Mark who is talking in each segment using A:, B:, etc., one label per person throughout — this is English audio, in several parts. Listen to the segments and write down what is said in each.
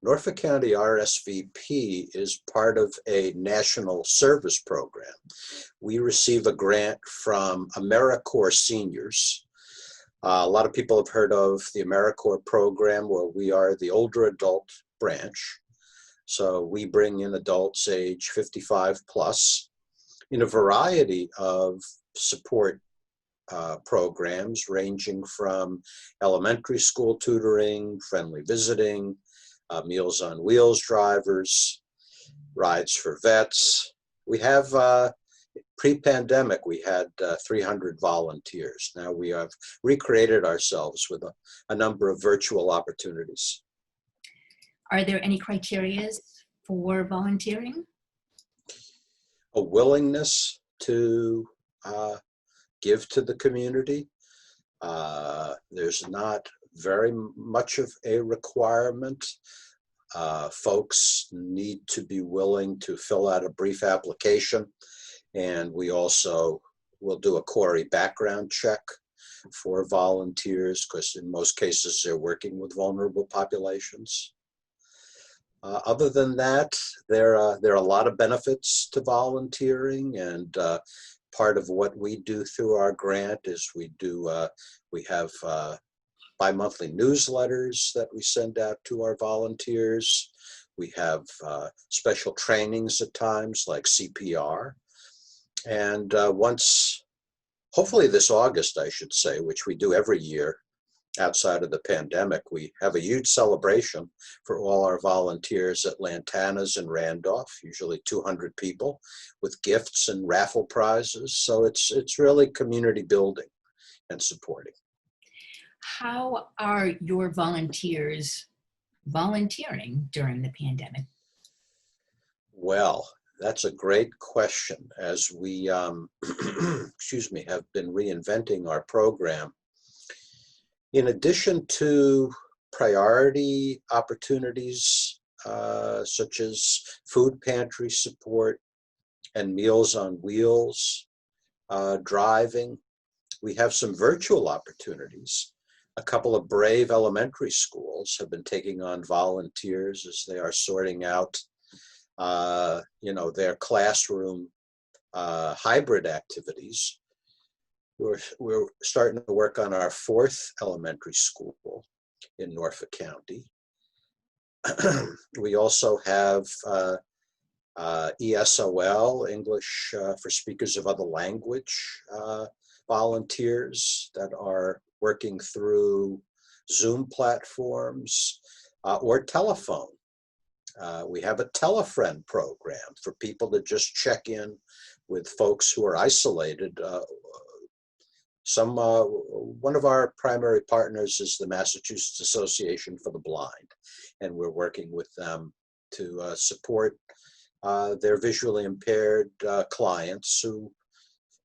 A: Norfolk County RSVP is part of a national service program. We receive a grant from AmeriCorps seniors. A lot of people have heard of the AmeriCorps program, where we are the older adult branch. So we bring in adults age 55 plus in a variety of support programs, ranging from elementary school tutoring, friendly visiting, Meals on Wheels drivers, rides for vets. We have, pre-pandemic, we had 300 volunteers. Now we have recreated ourselves with a number of virtual opportunities.
B: Are there any criteria for volunteering?
A: A willingness to give to the community. There's not very much of a requirement. Folks need to be willing to fill out a brief application, and we also will do a query background check for volunteers, because in most cases they're working with vulnerable populations. Other than that, there are a lot of benefits to volunteering, and part of what we do through our grant is we have bi-monthly newsletters that we send out to our volunteers. We have special trainings at times, like CPR. And hopefully this August, I should say, which we do every year outside of the pandemic, we have a huge celebration for all our volunteers at Lantana's in Randolph, usually 200 people, with gifts and raffle prizes. So it's really community building and supporting.
B: How are your volunteers volunteering during the pandemic?
A: Well, that's a great question. As we, excuse me, have been reinventing our program, in addition to priority opportunities such as food pantry support and Meals on Wheels driving, we have some virtual opportunities. A couple of brave elementary schools have been taking on volunteers as they are sorting out, their classroom hybrid activities. We're starting to work on our 4th elementary school in Norfolk County. We also have ESOL, English for Speakers of Other Language, volunteers that are working through Zoom platforms or telephone. We have a telefriend program for people to just check in with folks who are isolated. One of our primary partners is the Massachusetts Association for the Blind, and we're working with them to support their visually impaired clients who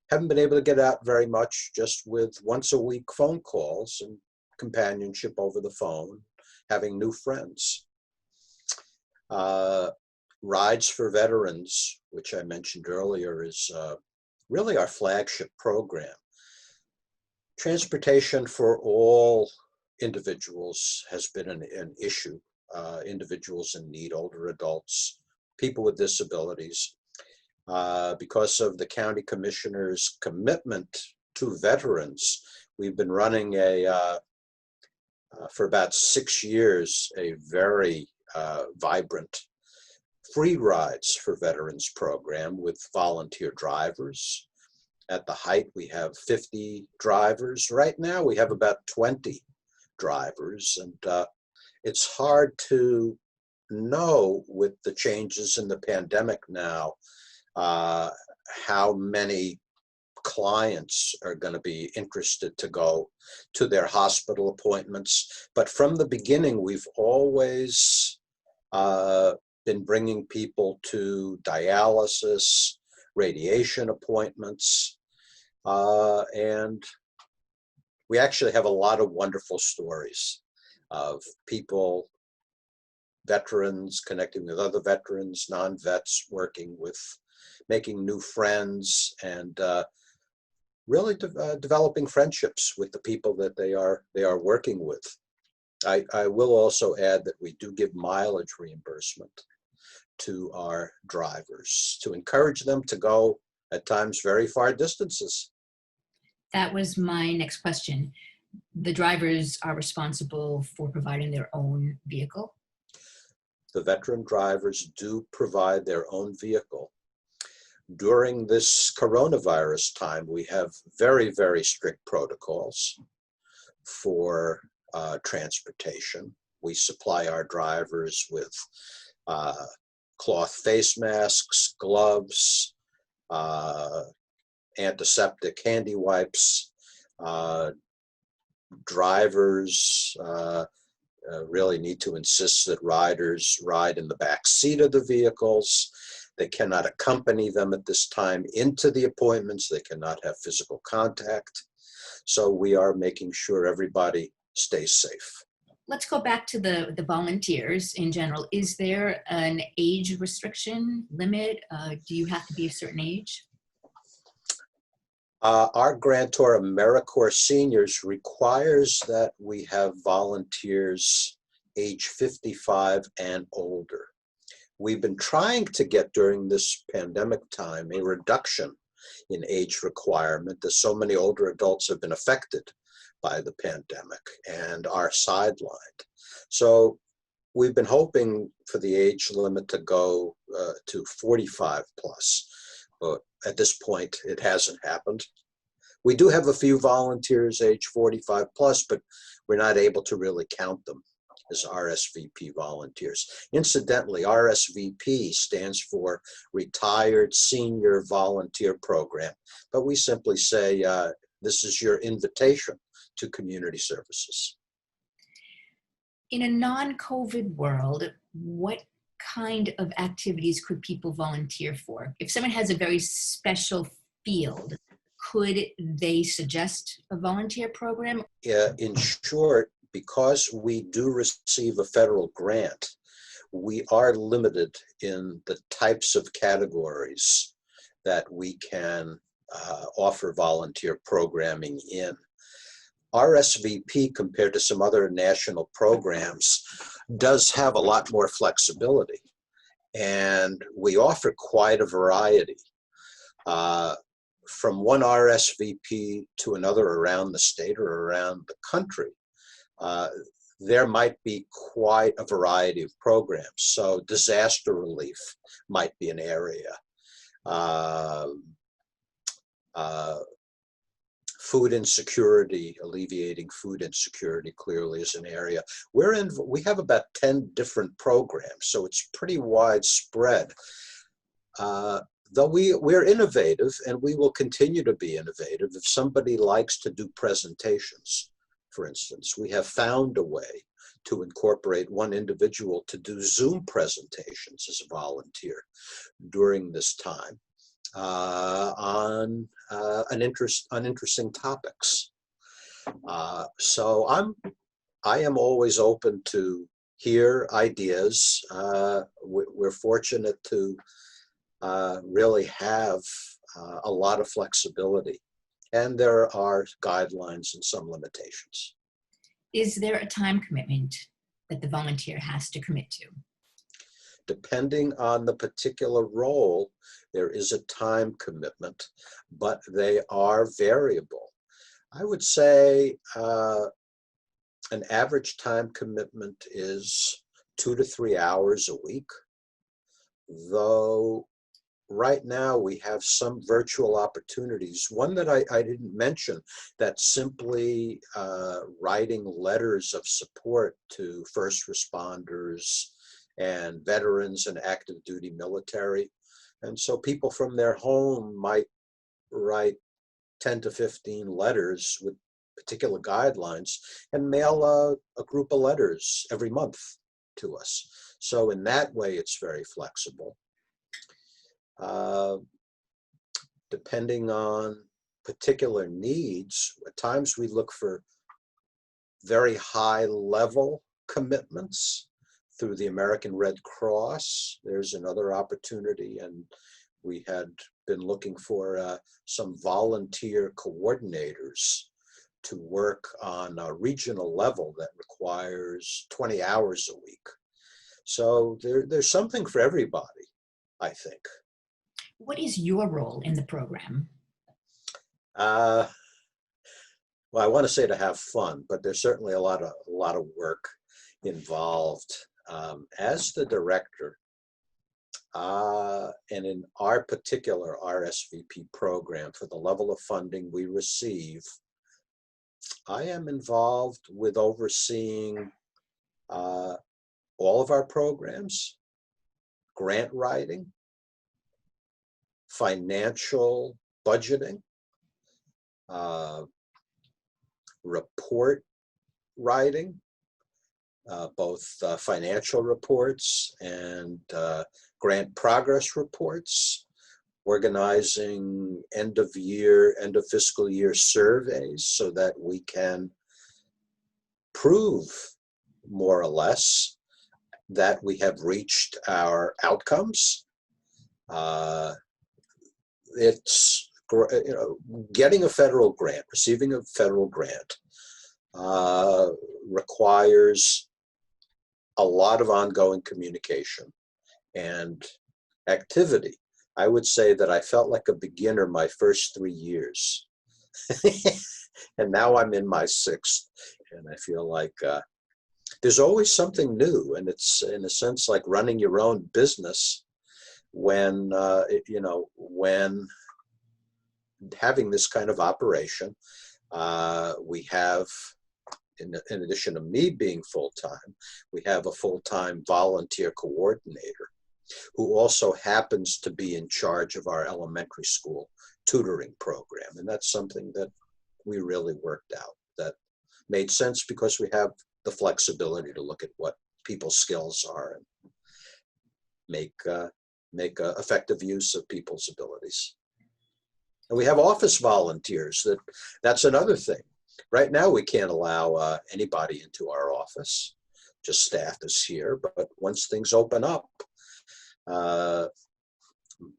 A: haven't been able to get out very much, just with once a week phone calls and companionship over the phone, having new friends. Rides for Veterans, which I mentioned earlier, is really our flagship program. Transportation for all individuals has been an issue. Individuals in need, older adults, people with disabilities. Because of the county commissioner's commitment to veterans, we've been running for about 6 years, a very vibrant free rides for veterans program with volunteer drivers. At the height, we have 50 drivers. Right now, we have about 20 drivers, and it's hard to know, with the changes in the pandemic now, how many clients are going to be interested to go to their hospital appointments. But from the beginning, we've always been bringing people to dialysis, radiation appointments, and we actually have a lot of wonderful stories of people, veterans connecting with other veterans, non-vets, working with, making new friends, and really developing friendships with the people that they are working with. I will also add that we do give mileage reimbursement to our drivers to encourage them to go at times very far distances.
B: That was my next question. The drivers are responsible for providing their own vehicle?
A: The veteran drivers do provide their own vehicle. During this coronavirus time, we have very, very strict protocols for transportation. We supply our drivers with cloth face masks, gloves, antiseptic handy wipes. Drivers really need to insist that riders ride in the back seat of the vehicles. They cannot accompany them at this time into the appointments. They cannot have physical contact. So we are making sure everybody stays safe.
B: Let's go back to the volunteers in general. Is there an age restriction limit? Do you have to be a certain age?
A: Our grantor AmeriCorps Seniors requires that we have volunteers age 55 and older. We've been trying to get during this pandemic time a reduction in age requirement, as so many older adults have been affected by the pandemic and are sidelined. So we've been hoping for the age limit to go to 45 plus, but at this point it hasn't happened. We do have a few volunteers age 45 plus, but we're not able to really count them as RSVP volunteers. Incidentally, RSVP stands for Retired Senior Volunteer Program, but we simply say this is your invitation to community services.
B: In a non-COVID world, what kind of activities could people volunteer for? If someone has a very special field, could they suggest a volunteer program?
A: In short, because we do receive a federal grant, we are limited in the types of categories that we can offer volunteer programming in. RSVP, compared to some other national programs, does have a lot more flexibility, and we offer quite a variety. From one RSVP to another around the state or around the country, there might be quite a variety of programs. So disaster relief might be an area. Food insecurity, alleviating food insecurity clearly is an area. We have about 10 different programs, so it's pretty widespread. Though we're innovative, and we will continue to be innovative. If somebody likes to do presentations, for instance, we have found a way to incorporate one individual to do Zoom presentations as a volunteer during this time on interesting topics. So I am always open to hear ideas. We're fortunate to really have a lot of flexibility, and there are guidelines and some limitations.
B: Is there a time commitment that the volunteer has to commit to?
A: Depending on the particular role, there is a time commitment, but they are variable. I would say an average time commitment is 2 to 3 hours a week, though right now we have some virtual opportunities. One that I didn't mention, that's simply writing letters of support to first responders and veterans and active duty military. And so people from their home might write 10 to 15 letters with particular guidelines and mail a group of letters every month to us. So in that way, it's very flexible. Depending on particular needs, at times we look for very high level commitments through the American Red Cross. There's another opportunity, and we had been looking for some volunteer coordinators to work on a regional level that requires 20 hours a week. So there's something for everybody, I think.
B: What is your role in the program?
A: Uh, well, I want to say to have fun, but there's certainly a lot of work involved. As the director, and in our particular RSVP program, for the level of funding we receive, I am involved with overseeing all of our programs, grant writing, financial budgeting, report writing, both financial reports and grant progress reports, organizing end of fiscal year surveys so that we can prove more or less that we have reached our outcomes. It's, getting a federal grant, receiving a federal grant requires a lot of ongoing communication and activity. I would say that I felt like a beginner my first 3 years. And now I'm in my 6th. And I feel like there's always something new. And it's, in a sense, like running your own business when, when having this kind of operation. We have, in addition to me being full-time, we have a full-time volunteer coordinator who also happens to be in charge of our elementary school tutoring program. And that's something that we really worked out, that made sense because we have the flexibility to look at what people's skills are and make effective use of people's abilities. And we have office volunteers. That's another thing. Right now, we can't allow anybody into our office, just staff is here. But once things open up,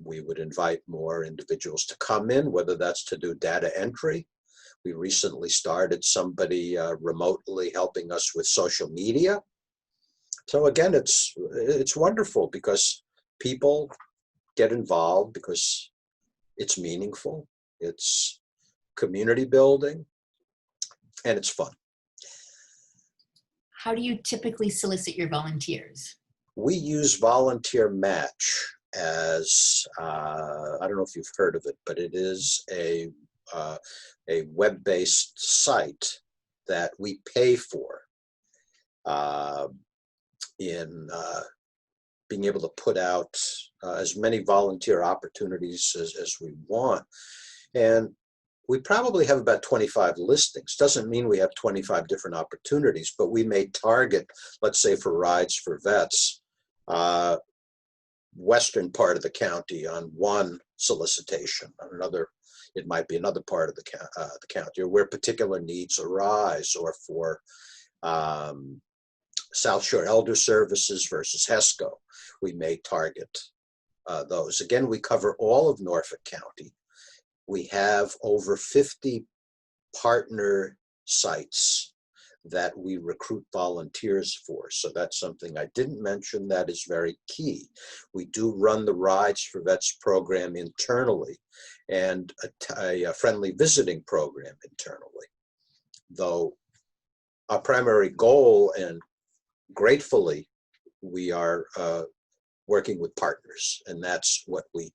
A: we would invite more individuals to come in, whether that's to do data entry. We recently started somebody remotely helping us with social media. So again, it's wonderful because people get involved because it's meaningful, it's community building, and it's fun.
B: How do you typically solicit your volunteers?
A: We use Volunteer Match as, I don't know if you've heard of it, but it is a web-based site that we pay for in being able to put out as many volunteer opportunities as we want. And we probably have about 25 listings. Doesn't mean we have 25 different opportunities, but we may target, let's say for Rides for Vets, western part of the county on one solicitation, on another, it might be another part of the county, or where particular needs arise, or for South Shore Elder Services versus HESCO, we may target those. Again, we cover all of Norfolk County. We have over 50 partner sites that we recruit volunteers for. So that's something I didn't mention that is very key. We do run the Rides for Vets program internally and a friendly visiting program internally. Though our primary goal, and gratefully, we are working with partners, and that's what we'd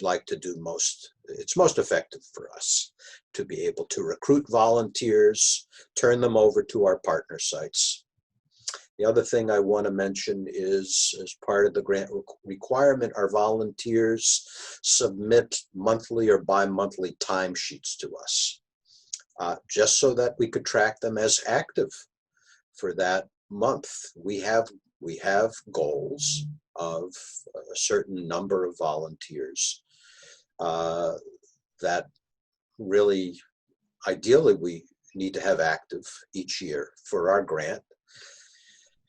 A: like to do most. It's most effective for us to be able to recruit volunteers, turn them over to our partner sites. The other thing I want to mention is, as part of the grant requirement, our volunteers submit monthly or bi-monthly timesheets to us, just so that we could track them as active for that month. We have goals of a certain number of volunteers that really, ideally, we need to have active each year for our grant.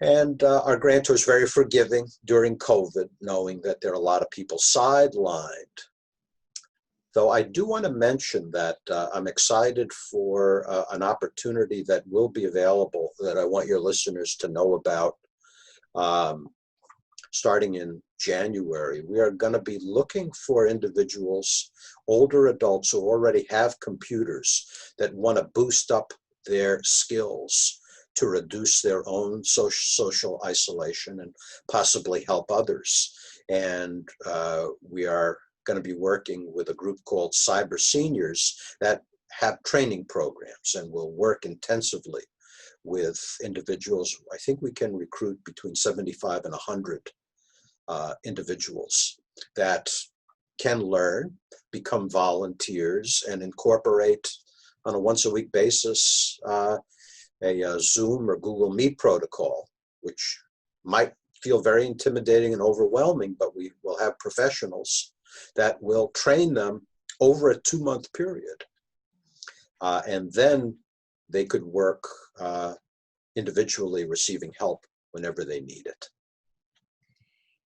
A: And our grantor is very forgiving during COVID, knowing that there are a lot of people sidelined. Though I do want to mention that I'm excited for an opportunity that will be available that I want your listeners to know about. Starting in January, we are going to be looking for individuals, older adults who already have computers that want to boost up their skills to reduce their own social isolation and possibly help others. And we are going to be working with a group called Cyber Seniors that have training programs and will work intensively with individuals. I think we can recruit between 75 and 100 individuals that can learn, become volunteers, and incorporate on a once-a-week basis a Zoom or Google Meet protocol, which might feel very intimidating and overwhelming, but we will have professionals that will train them over a 2-month period. And then they could work individually, receiving help whenever they need it.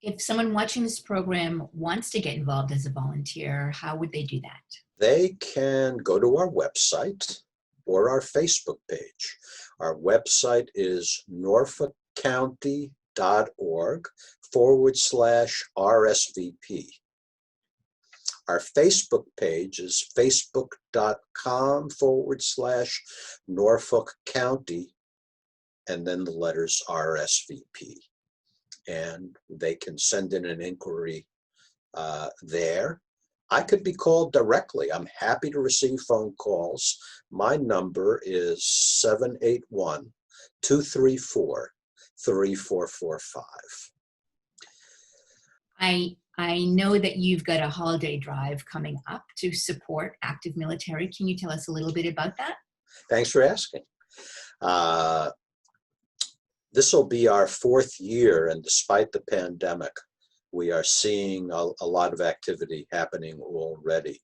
B: If someone watching this program wants to get involved as a volunteer, how would they do that?
A: They can go to our website or our Facebook page. Our website is norfolkcounty.org/RSVP. Our Facebook page is facebook.com/Norfolk County, and then the letters RSVP. And they can send in an inquiry there. I could be called directly. I'm happy to receive phone calls. My number is 781-234-3445.
B: I know that you've got a holiday drive coming up to support active military. Can you tell us a little bit about that?
A: Thanks for asking. This will be our 4th year, and despite the pandemic, we are seeing a lot of activity happening already.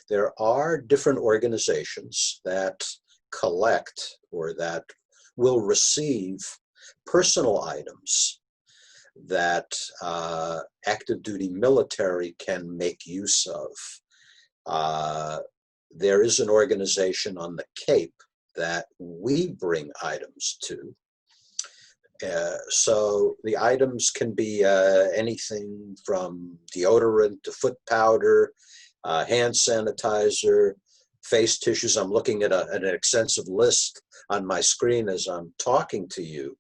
A: There are different organizations that collect or that will receive personal items that active duty military can make use of. There is an organization on the Cape that we bring items to. So the items can be anything from deodorant to foot powder, hand sanitizer, face tissues. I'm looking at an extensive list on my screen as I'm talking to you.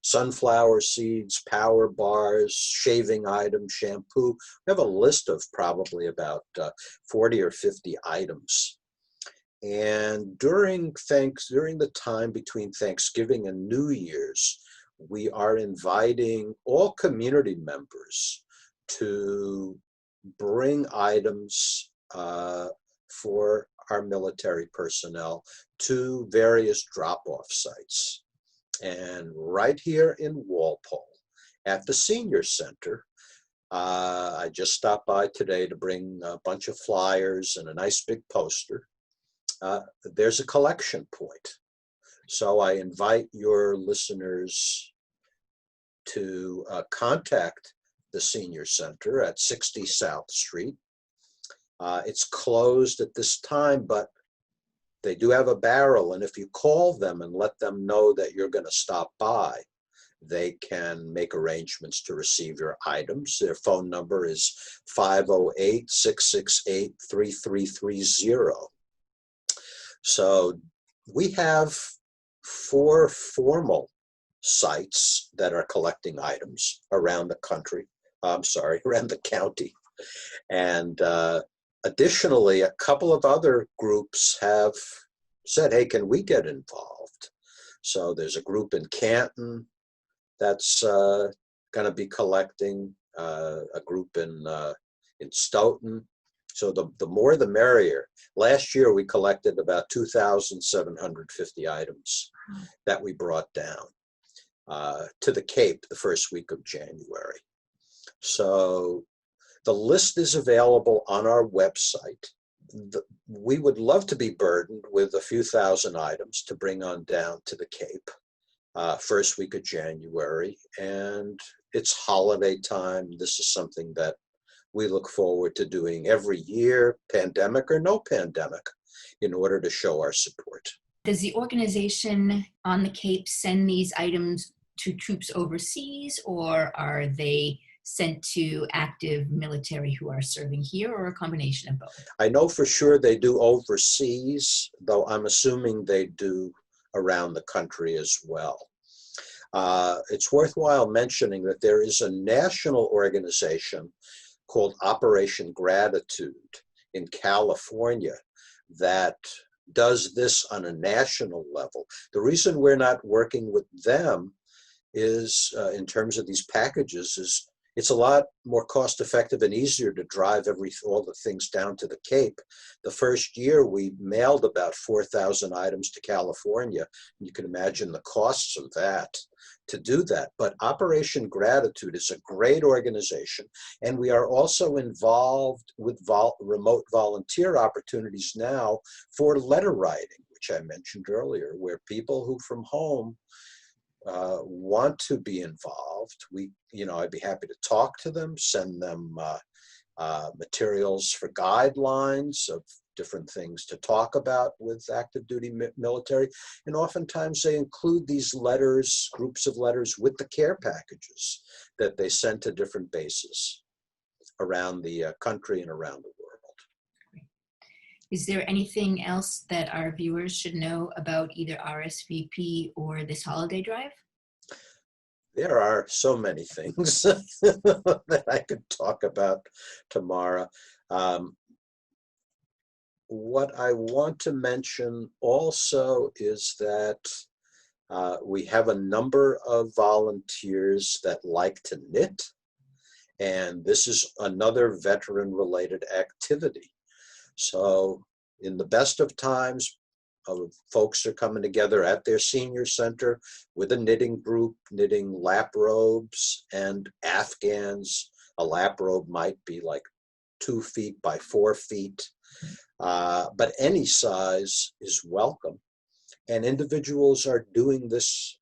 A: Sunflower seeds, power bars, shaving items, shampoo. We have a list of probably about 40 or 50 items. And during the time between Thanksgiving and New Year's, we are inviting all community members to bring items for our military personnel to various drop-off sites. And right here in Walpole, at the Senior Center, I just stopped by today to bring a bunch of flyers and a nice big poster. There's a collection point. So I invite your listeners to contact the Senior Center at 60 South Street. It's closed at this time, but they do have a barrel, and if you call them and let them know that you're going to stop by, they can make arrangements to receive your items. Their phone number is 508-668-3330. So we have 4 formal sites that are collecting items around the country. Around the county. And additionally, a couple of other groups have said, hey, can we get involved? So there's a group in Canton that's going to be collecting, a group in Stoughton. So the more the merrier. Last year, we collected about 2,750 items that we brought down to the Cape the first week of January. So the list is available on our website. We would love to be burdened with a few thousand items to bring on down to the Cape first week of January. And it's holiday time. This is something that we look forward to doing every year, pandemic or no pandemic, in order to show our support.
B: Does the organization on the Cape send these items to troops overseas, or are they sent to active military who are serving here, or a combination of both?
A: I know for sure they do overseas, though I'm assuming they do around the country as well. It's worthwhile mentioning that there is a national organization called Operation Gratitude in California that does this on a national level. The reason we're not working with them is, in terms of these packages, is it's a lot more cost effective and easier to drive all the things down to the Cape. The first year we mailed about 4,000 items to California. You can imagine the costs of that to do that. But Operation Gratitude is a great organization, and we are also involved with remote volunteer opportunities now for letter writing, which I mentioned earlier, where people who from home want to be involved. I'd be happy to talk to them, send them materials for guidelines of different things to talk about with active duty military. And oftentimes they include these letters, groups of letters, with the care packages that they send to different bases around the country and around the world.
B: Is there anything else that our viewers should know about either RSVP or this holiday drive?
A: There are so many things that I could talk about tomorrow. What I want to mention also is that we have a number of volunteers that like to knit, and this is another veteran-related activity. So in the best of times, folks are coming together at their senior center with a knitting group, knitting lap robes and afghans. A lap robe might be like 2 feet by 4 feet, but any size is welcome. And individuals are doing this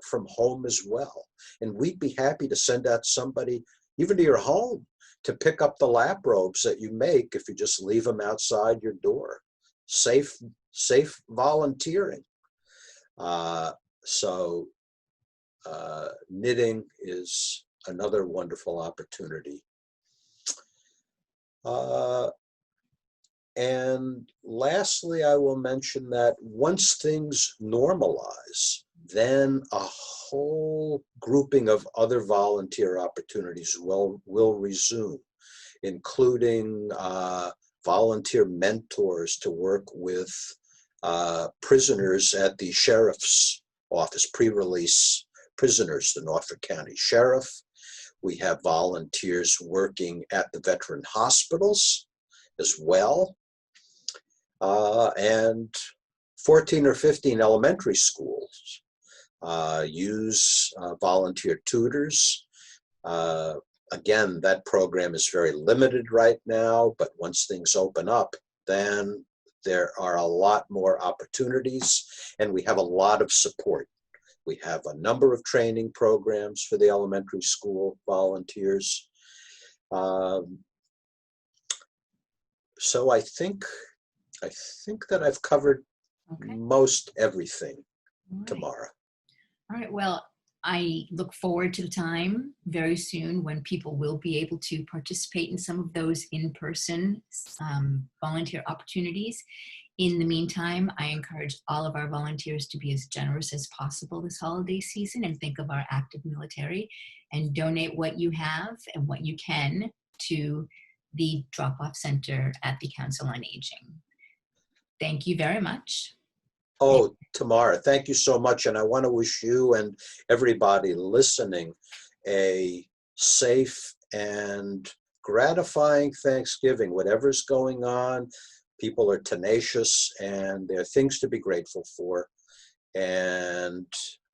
A: from home as well. And we'd be happy to send out somebody, even to your home, to pick up the lap robes that you make if you just leave them outside your door. Safe volunteering. So knitting is another wonderful opportunity. And lastly, I will mention that once things normalize, then a whole grouping of other volunteer opportunities will resume, including volunteer mentors to work with prisoners at the sheriff's office, pre-release prisoners, the Norfolk County Sheriff. We have volunteers working at the veteran hospitals as well. And 14 or 15 elementary schools use volunteer tutors. Again, that program is very limited right now, but once things open up, then there are a lot more opportunities, and we have a lot of support. We have a number of training programs for the elementary school volunteers. So I think that I've covered most everything tomorrow.
B: All right. Well, I look forward to the time very soon when people will be able to participate in some of those in-person volunteer opportunities. In the meantime, I encourage all of our volunteers to be as generous as possible this holiday season and think of our active military and donate what you have and what you can to the drop-off center at the Council on Aging. Thank you very much.
A: Oh, Tamara, thank you so much. And I want to wish you and everybody listening a safe and gratifying Thanksgiving. Whatever's going on, people are tenacious and there are things to be grateful for. And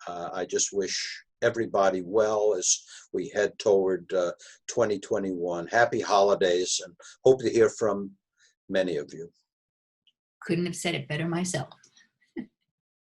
A: I just wish everybody well as we head toward 2021. Happy holidays, and hope to hear from many of you.
B: Couldn't have said it better myself.